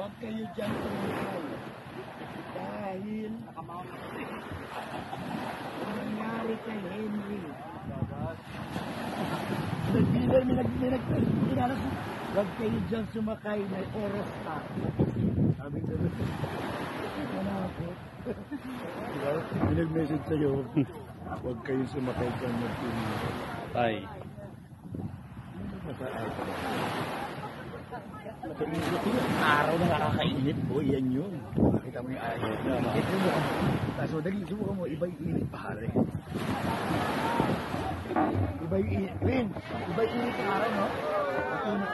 Huwag kayo dyan tumukay. Dahil nangyari kay Henry. Nag-dealer, minag-inalas. Huwag kayo dyan sumakay, may oras pa. Sabi ko na. Ano ako? Minag-message sa'yo. Huwag kayo sumakay dyan mag-dealer. Ay. Araw na nakakainit po, yan yun. Makita mo yung ayaw. Ito mo. Kaso dali, subukan mo, iba yung init pare. Iba yung init. Win, iba yung init ng araw, no? Ang init.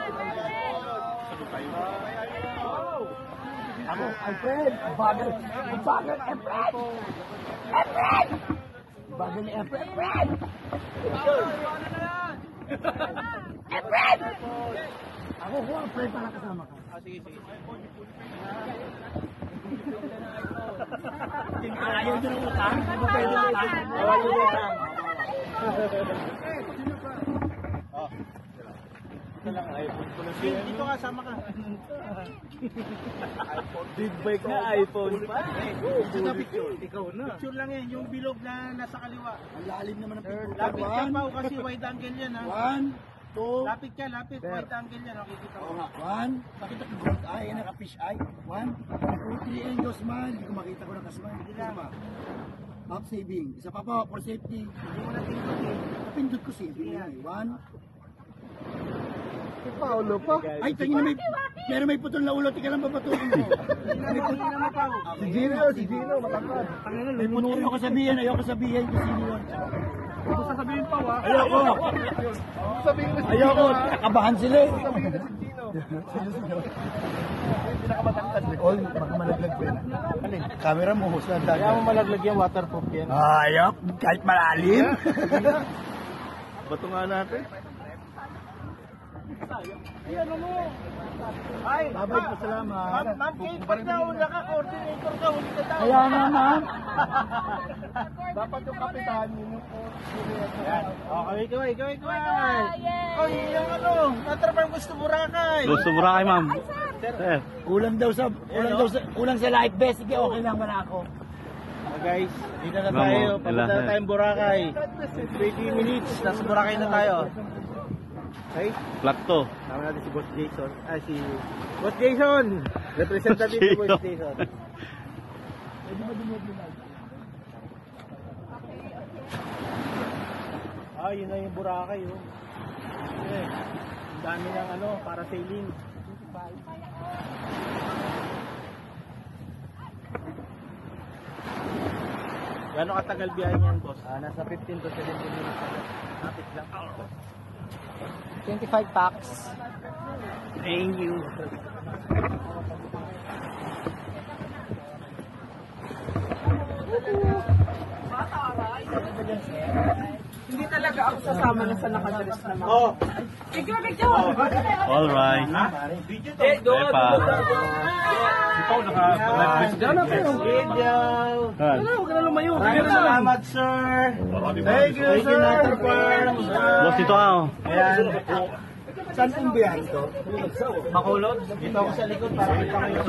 Ako, my friend, bagal, Efren! Efren! Bagal ni Efren! Efren! Ako ko ang friend para kasama ka. Sige, sige. Ayaw nyo ng utang? Hindi mo pwede ng utang? Ayaw nyo ng utang? Dito ka, sama ka. Big bike na iPhone pa. Ikaw na. Picture lang yan, yung bilog na nasa kaliwa. Ang lalim naman ng picture. Lapit ka pa kasi wide angle yan ha. 1, 2, Lapit ka, lapit. Wide angle yan, nakikita Oo ko. nga. 1, makita ko gold eye, naka-fish eye. 1, 2, 3, and your smile. Hindi ko makita ko naka-smile. Hindi naman. Half saving. Isa pa po, for safety. Hindi mo na pinipin. Napindot ko saving. 1. Paulo pa. Ay, tingin na meron may putol na ulo. Tika lang babatukin mo. Hindi naman pa. Si Gino, matangkad. May putol. Ayoko sabihin kung sino yun. Gusto sasabihin pa wa. Ayoko. Ayoko. Nakabahan sila eh. Oy, baka malaglag pa yun. Camera mo, sa dagat. Kaya mo malaglag yan, waterproof yan. Ayop, kahit malalim. Bato nga natin. Ay, ano mo? Ay, Babay po, salamat. Ma'am Kate, pag nauna ka, coordinator ka, huli ka daw. Kaya na, ma'am. Dapat yung kapitan, yun yung coordinator. Kaway. Oh, yung ano, natrapang gusto Boracay. Gusto mo rin kay ma'am. Sir. Kulang sa life vest. Sige, okay lang wala ako. Guys, dito na Ma'am, tayo. oh, Papunta ilan? na tayong Boracay. 20 minutes, nasa Boracay na tayo. Okay? Plak to. Tama natin si Boss Jason. Si Boss Jason! Representative ni Boss Jason. Yun na yung Boracay. Oh. Ang dami ng ano, para sailing. Gano'ng katagal biyahe niyan, boss? Nasa 15 to 17 minutes. Napit lang. 25 packs. Thank you. Hindi talaga ako sasama na sa nakadress naman. Oh! Picture! All right. Go! Pa. Ikaw Video! Huwag ka na lumayo. Maraming salamat, sir! Thank you, sir! Boss, dito ka oh. Ayan. Saan pong biyahe ito? Makulot. Dito ako sa likod para kita kayo.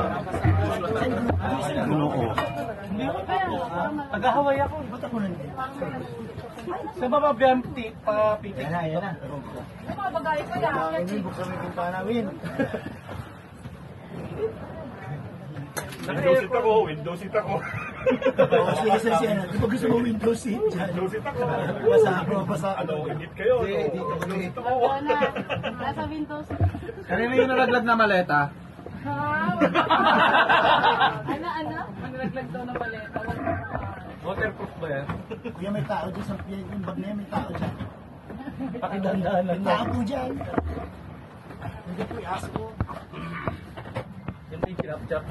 Ano ko? Taga-Hawaii ako. Ba't ako nandito? Sa baba BMT, papitik. Yan na. Mabagay ko yan. Hindi, buksan mo yung pintuan namin. Window seat ako. Sige sa siya na. Di ba gusto mo window seat dyan? Window seat ako. Basa ako. Ano, init kayo? Hindi, No? dito kami. Nasa Windows. Kanina yung nalaglag na maleta. Ano? Manilaglag daw ng paleta. Waterproof ba yan? Kuya, may tao dyan sa piyan. Yung bag na yan, may tao dyan. Pakidandaan lang. May tao po dyan. Hindi po i-ask ko. Yan yung sinapchap.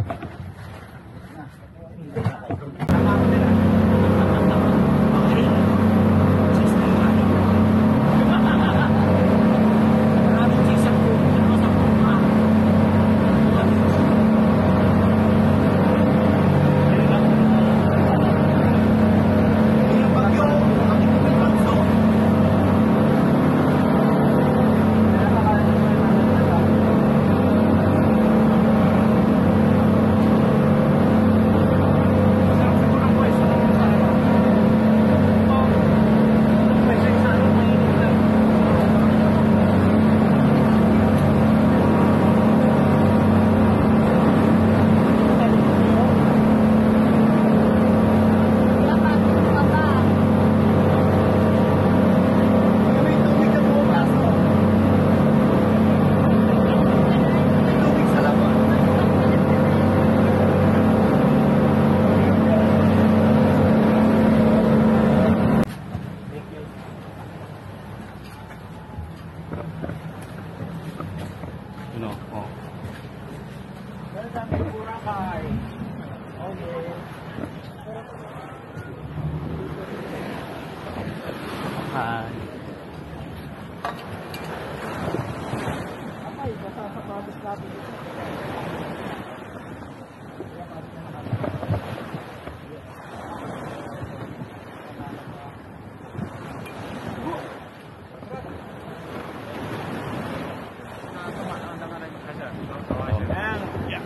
Ano? Oh. Pero dami yung Boracay. Okay. Hi. Ay, basta sa promise natin.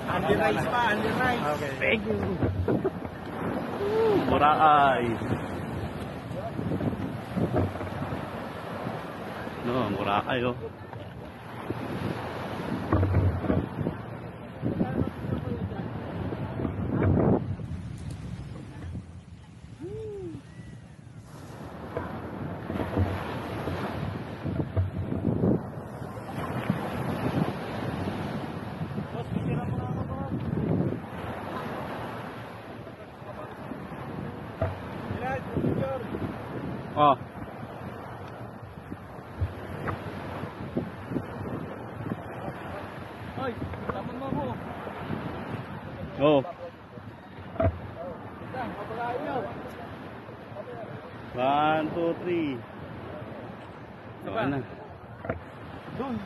Andy Rice pa, Andy Rice. Okay. Thank you. Boracay. No, Boracay oh. Oh. Ay, taman mo ako. Oh. Mapalain nyo. 1, 2, 3. Saan na? Doon.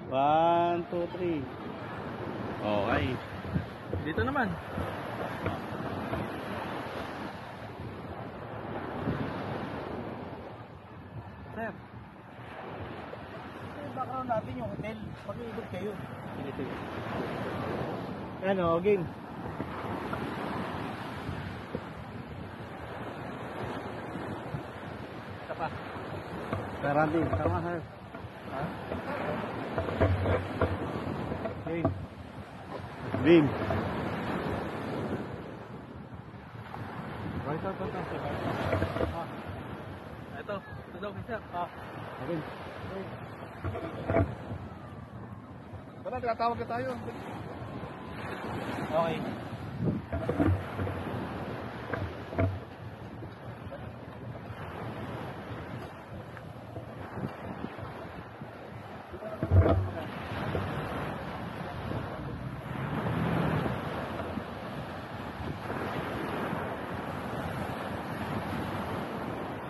1, 2, 3. Okay. Dito naman. Sir. Yung background natin yung hotel. Pag-iibig kayo. Ano, game. Isa pa. Sir Randy, tama sir. Ha? Game. Beam. Right out. Ah. Ito daw, sir. Ah. Okay. Wala, tinatawag na tayo. Okay.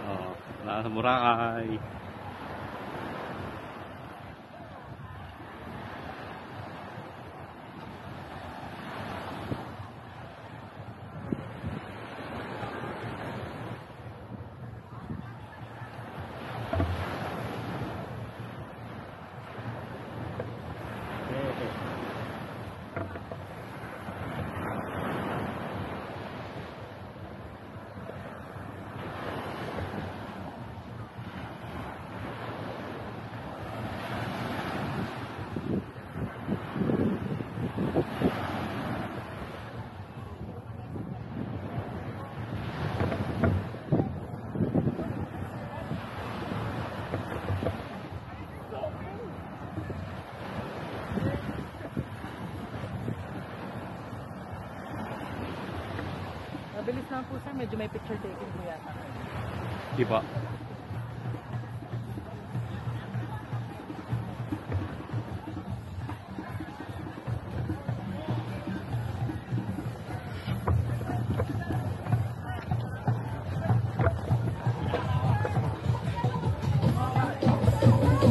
Oh, nasa Boracay. Mabilis lang po sir, medyo may picture taking po yata. Di ba?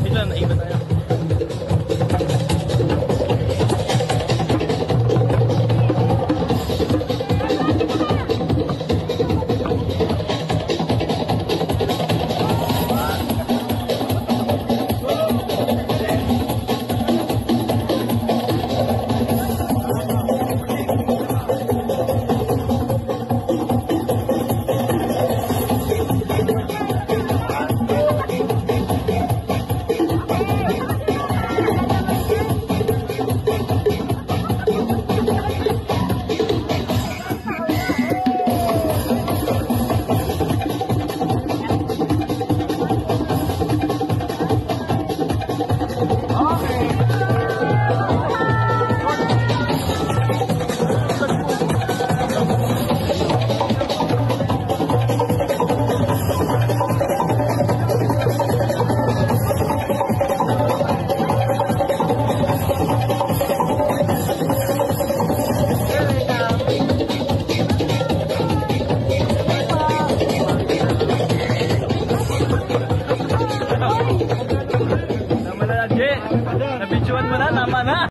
Bigla na iba tayo. na.